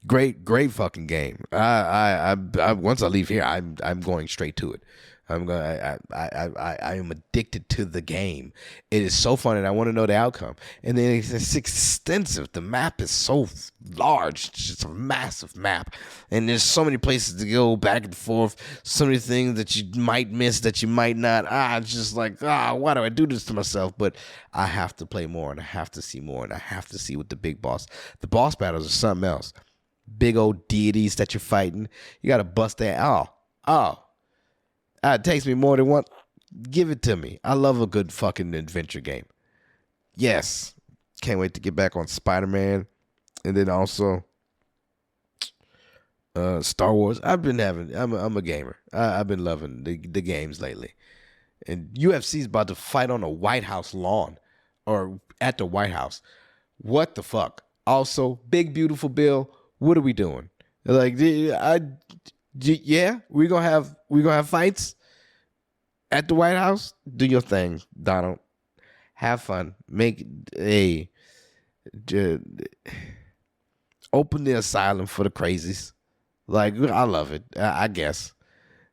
Great fucking game. I once I leave here, I'm going straight to it. I am addicted to the game. It is so fun, and I want to know the outcome. And then it's extensive. The map is so large. It's just a massive map, and there's so many places to go back and forth. So many things that you might miss, that you might not. It's just like, why do I do this to myself? But I have to play more, and I have to see more, and I have to see what the big boss. The boss battles are something else. Big old deities that you're fighting. You got to bust that. It takes me more than one. Give it to me. I love a good fucking adventure game. Yes. Can't wait to get back on Spider-Man. And then also Star Wars. I'm a gamer. I've been loving the games lately. And UFC's about to fight on a White House lawn. Or at the White House. What the fuck? Also, Big Beautiful Bill, what are we doing? Like, yeah, we're gonna have fights at the White House. Do your thing, Donald. Have fun. Open the asylum for the crazies. Like, I love it. I guess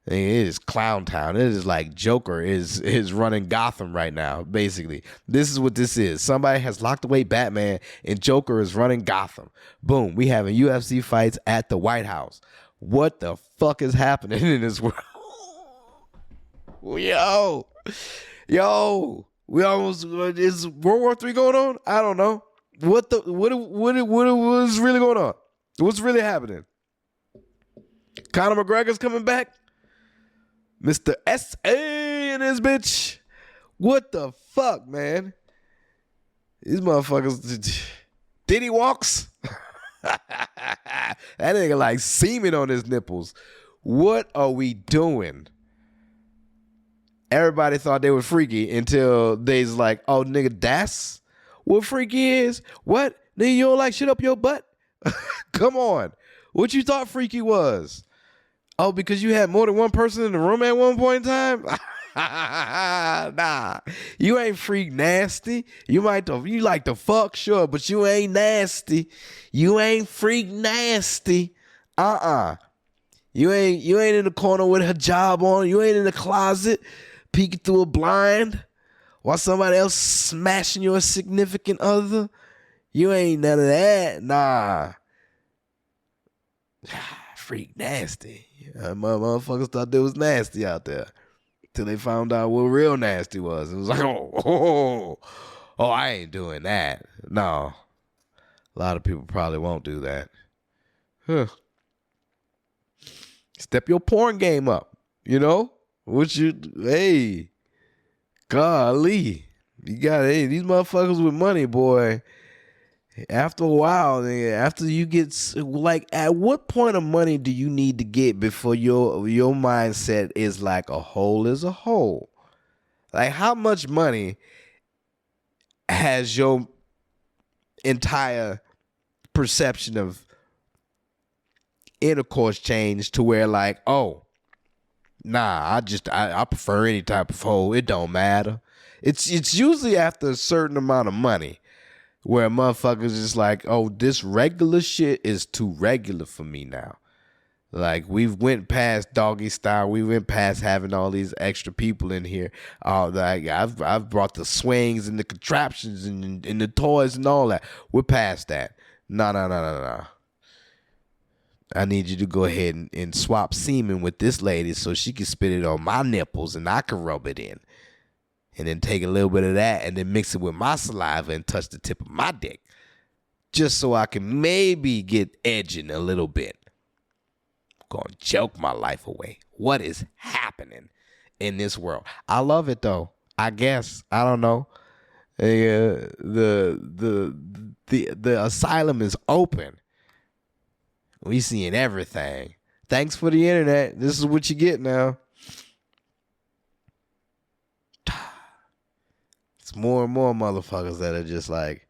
it is Clown Town. It is like Joker is running Gotham right now. Basically, this is what this is. Somebody has locked away Batman, and Joker is running Gotham. Boom. We having UFC fights at the White House. What the fuck is happening in this world? Yo, we almost, is World War III going on? I don't know. What was really going on? What's really happening? Conor McGregor's coming back. Mr. S.A. and his bitch. What the fuck, man? These motherfuckers, Diddy walks. That nigga like semen on his nipples. What are we doing? Everybody thought they were freaky until they's like, oh, nigga, that's what freaky is? What? Nigga, you don't like shit up your butt? Come on. What you thought freaky was? Oh, because you had more than one person in the room at one point in time? Nah. You ain't freak nasty. You like to fuck, sure, but you ain't nasty. You ain't freak nasty. You ain't in the corner with a hijab on. You ain't in the closet peeking through a blind while somebody else smashing your significant other. You ain't none of that. Nah. Freak nasty. Motherfuckers thought they was nasty out there till they found out what real nasty was. It was like, oh, I ain't doing that. No. A lot of people probably won't do that. Huh. Step your porn game up, you know? Hey, golly. You got these motherfuckers with money, boy. After a while, nigga, after you get like, at what point of money do you need to get before your mindset is like a whole is a whole? Like, how much money has your entire perception of intercourse changed to where like, oh, nah, I prefer any type of hoe. It don't matter. It's usually after a certain amount of money where motherfuckers is like, oh, this regular shit is too regular for me now. Like, we've went past doggy style. We went past having all these extra people in here. Like, I've brought the swings and the contraptions and the toys and all that. We're past that. No. I need you to go ahead and swap semen with this lady so she can spit it on my nipples and I can rub it in. And then take a little bit of that and then mix it with my saliva and touch the tip of my dick. Just so I can maybe get edging a little bit. I'm gonna joke my life away. What is happening in this world? I love it though. I guess. I don't know. The asylum is open. We seeing everything. Thanks for the internet. This is what you get now. It's more and more motherfuckers that are just like,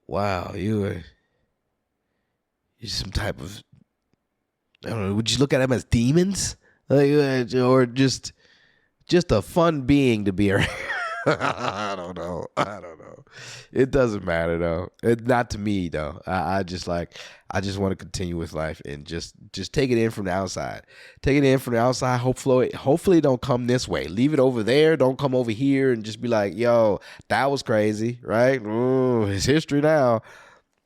wow, you're some type of, I don't know, would you look at them as demons? Like, or just a fun being to be around? I don't know. It doesn't matter though. Not to me though. I just want to continue with life and just take it in from the outside. Take it in from the outside. Hopefully it don't come this way. Leave it over there. Don't come over here and just be like, yo, that was crazy, right? Ooh, it's history now.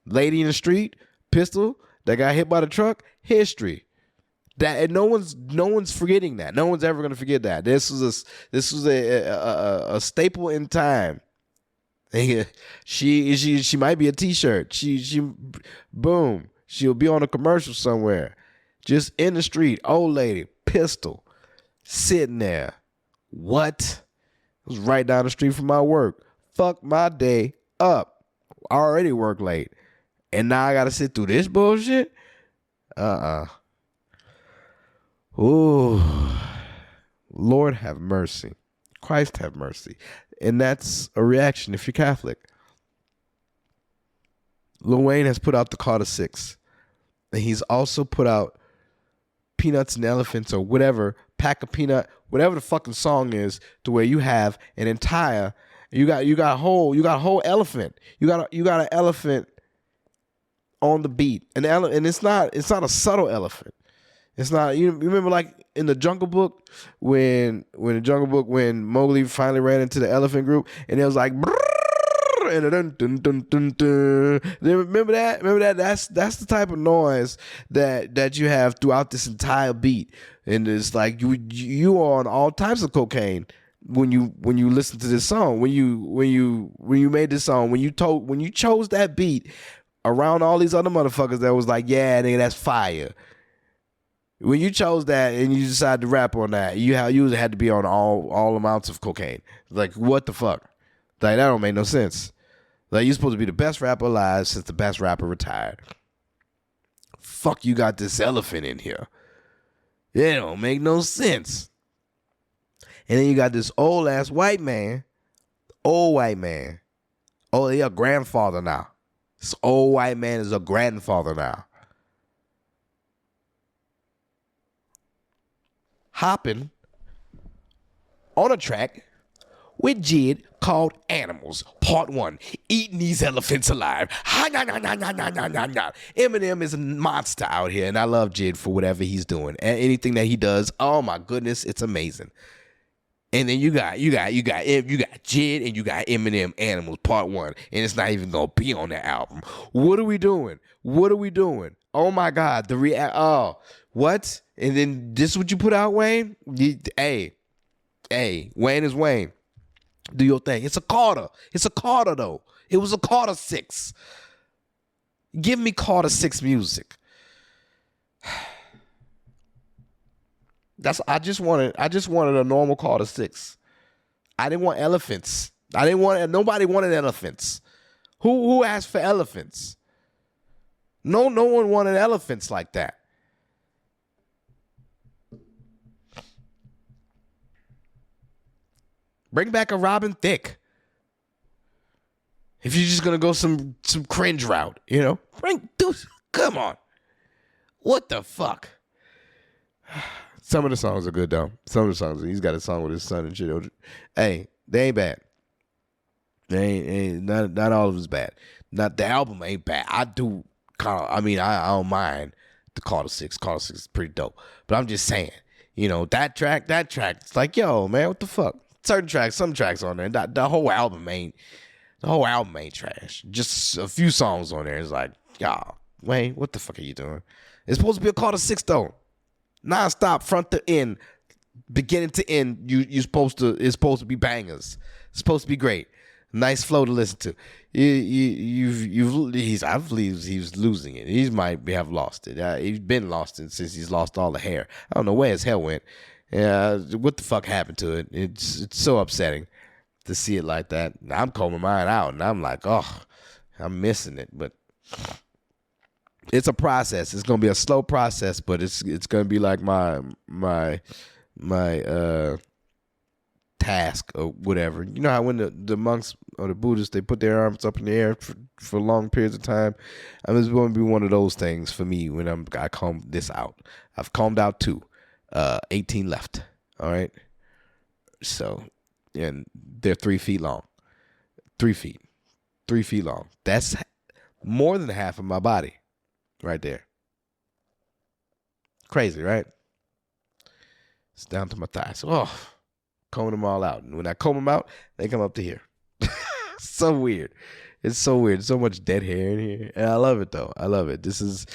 Lady in the street, pistol that got hit by the truck, history. That, and no one's forgetting that. No one's ever gonna forget that. This was a staple in time. She might be a T-shirt. She boom. She'll be on a commercial somewhere. Just in the street, old lady, pistol, sitting there. What? It was right down the street from my work. Fuck my day up. I already work late, and now I gotta sit through this bullshit. Ooh, Lord have mercy. Christ have mercy. And that's a reaction if you're Catholic. Lil Wayne has put out the Carter 6. And he's also put out Peanuts and Elephants or whatever, Pack a Peanut, whatever the fucking song is, to where you have an entire, you got a whole elephant. You got an elephant on the beat. And it's not a subtle elephant. It's not, you remember like in the Jungle Book when Mowgli finally ran into the elephant group and it was like and dun dun dun dun dun. Remember that? That's the type of noise that you have throughout this entire beat. And it's like you are on all types of cocaine when you listen to this song. When you made this song, when you chose that beat around all these other motherfuckers that was like, yeah, nigga, that's fire. When you chose that and you decided to rap on that, you had to be on all amounts of cocaine. Like, what the fuck? Like, that don't make no sense. Like, you're supposed to be the best rapper alive since the best rapper retired. Fuck, you got this elephant in here. It don't make no sense. And then you got this old ass white man. Old white man. Oh, he a grandfather now. This old white man is a grandfather now. Hopping on a track with Jid called Animals, Part 1, Eating These Elephants Alive. Eminem is a monster out here, and I love Jid for whatever he's doing. And anything that he does, oh my goodness, it's amazing. And then you got Jid and you got Eminem, Animals, Part 1, and it's not even gonna be on that album. What are we doing? Oh my God, what? And then this is what you put out, Wayne? Hey, Wayne is Wayne. Do your thing. It's a Carter. Though. It was a Carter 6. Give me Carter 6 music. I just wanted a normal Carter 6. I didn't want elephants. Nobody wanted elephants. Who asked for elephants? No one wanted elephants like that. Bring back a Robin Thicke. If you're just gonna go some cringe route, dude, come on. What the fuck? Some of the songs are good though. Some of the songs, he's got a song with his son and shit. Hey, they ain't bad. They ain't not all of it's bad. Not the album ain't bad. I do I don't mind the Carter 6. Carter 6 is pretty dope. But I'm just saying, that track, it's like, yo, man, what the fuck? Certain tracks, some tracks on there. The whole album ain't trash. Just a few songs on there. It's like, y'all, Wayne, what the fuck are you doing? It's supposed to be a Carter 6 though. Non-stop, front to end, beginning to end. It's supposed to be bangers. It's supposed to be great. Nice flow to listen to. I believe he's losing it. He might have lost it. He's been lost it since he's lost all the hair. I don't know where his hair went. What the fuck happened to it? It's so upsetting to see it like that. I'm combing mine out, and I'm like, oh, I'm missing it. But it's a process. It's gonna be a slow process, but it's gonna be like my task or whatever. You know how when the monks or the Buddhists, they put their arms up in the air for long periods of time. It's going to be one of those things for me when I comb this out. I've combed out 2, 18 left. All right. So, and they're 3 feet long. 3 feet long. That's more than half of my body right there. Crazy, right? It's down to my thighs. Oh, combing them all out. And when I comb them out, they come up to here. So weird. It's so weird. So much dead hair in here. And I love it though. I love it. This is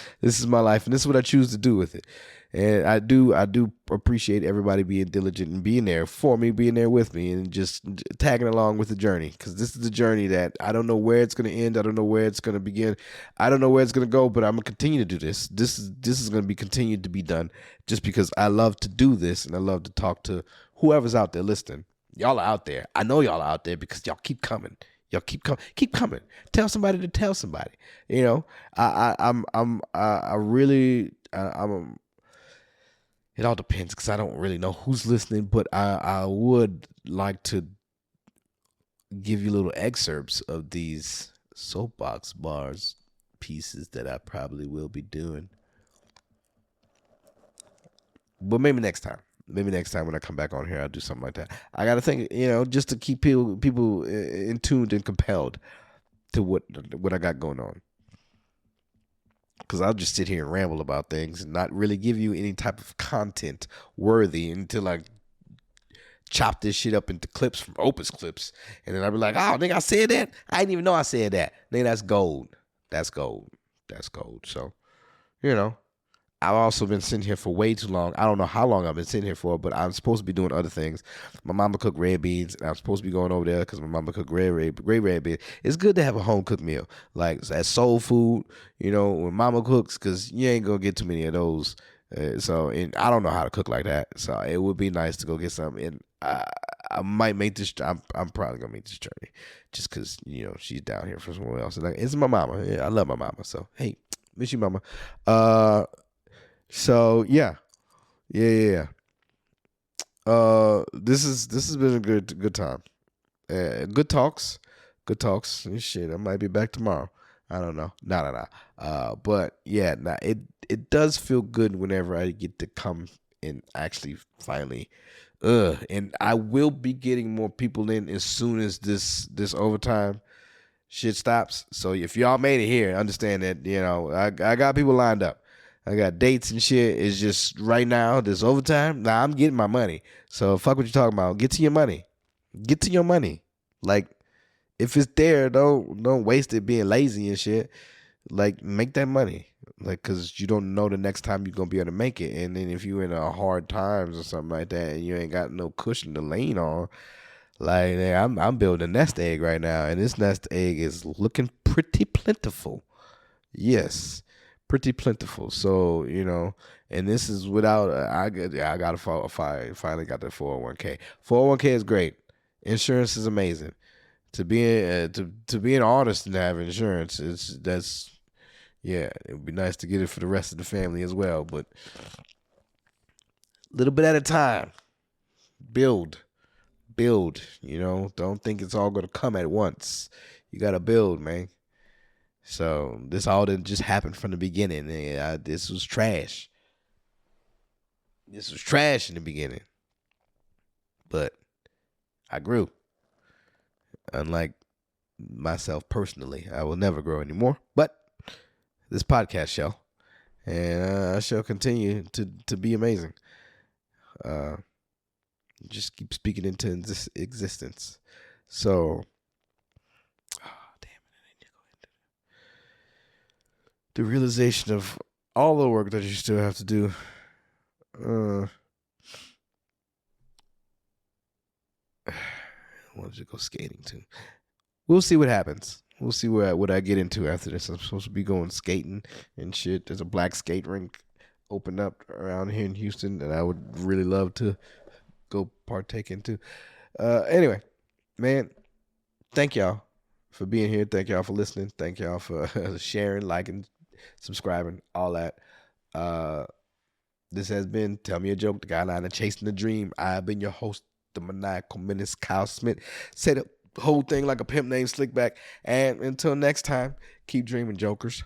my life, and this is what I choose to do with it. And I do appreciate everybody being diligent and being there for me, being there with me, and just tagging along with the journey. Because this is the journey that I don't know where it's going to end. I don't know where it's going to begin. I don't know where it's going to go, but I'm going to continue to do this. This is going to be continued to be done just because I love to do this, and I love to talk to whoever's out there listening. Y'all are out there. I know y'all are out there because y'all keep coming. Y'all keep coming. Tell somebody to tell somebody. I'm it all depends because I don't really know who's listening, but I would like to give you little excerpts of these soapbox bars pieces that I probably will be doing. But maybe next time. Maybe next time when I come back on here, I'll do something like that. I got to think, just to keep people in tuned and compelled to what I got going on. Because I'll just sit here and ramble about things and not really give you any type of content worthy until I chop this shit up into clips from Opus Clips. And then I'll be like, oh, nigga, I said that? I didn't even know I said that. Nigga, that's gold. That's gold. That's gold. So, I've also been sitting here for way too long. I don't know how long I've been sitting here for, but I'm supposed to be doing other things. My mama cooked red beans, and I'm supposed to be going over there because my mama cooked great red beans. It's good to have a home cooked meal, like that soul food, when mama cooks, because you ain't going to get too many of those. And I don't know how to cook like that, so it would be nice to go get some. And I might make this. I'm probably going to make this journey just because, she's down here from somewhere else. And it's my mama. Yeah, I love my mama. So, hey, miss you, mama. So yeah. This has been a good time. Good talks. Shit, I might be back tomorrow. I don't know. No. But yeah, it does feel good whenever I get to come and actually finally. And I will be getting more people in as soon as this overtime shit stops. So if y'all made it here, understand that I got people lined up. I got dates and shit. It's just right now, this overtime. Nah, I'm getting my money. So fuck what you're talking about. Get to your money. Get to your money. Like, if it's there, don't waste it being lazy and shit. Like, make that money. Like, because you don't know the next time you're going to be able to make it. And then if you're in a hard times or something like that and you ain't got no cushion to lean on, like, I'm building a nest egg right now. And this nest egg is looking pretty plentiful. Yes. Pretty plentiful. So, and this is without, I finally got the 401k. 401k is great. Insurance is amazing. To be to be an artist and have insurance, yeah. It would be nice to get it for the rest of the family as well, but a little bit at a time. Build. Don't think it's all gonna come at once. You gotta build, man. So this all didn't just happen from the beginning. This was trash. This was trash in the beginning, but I grew. Unlike myself personally, I will never grow anymore. But this podcast shall, and I shall continue to be amazing. Just keep speaking into existence. So, damn it, I need to go into the realization of all the work that you still have to do. I wanted to go skating too. We'll see what happens. We'll see what I get into after this. I'm supposed to be going skating and shit. There's a black skate rink opened up around here in Houston that I would really love to go partake into. Anyway, man, thank y'all for being here. Thank y'all for listening. Thank y'all for sharing, liking, subscribing, all that. This has been Tell Me a Joke, the guideline of chasing the dream. I've been your host, the Maniacal Menace, Kyle Smith. Say the whole thing like a pimp named Slickback. And until next time, keep dreaming, jokers.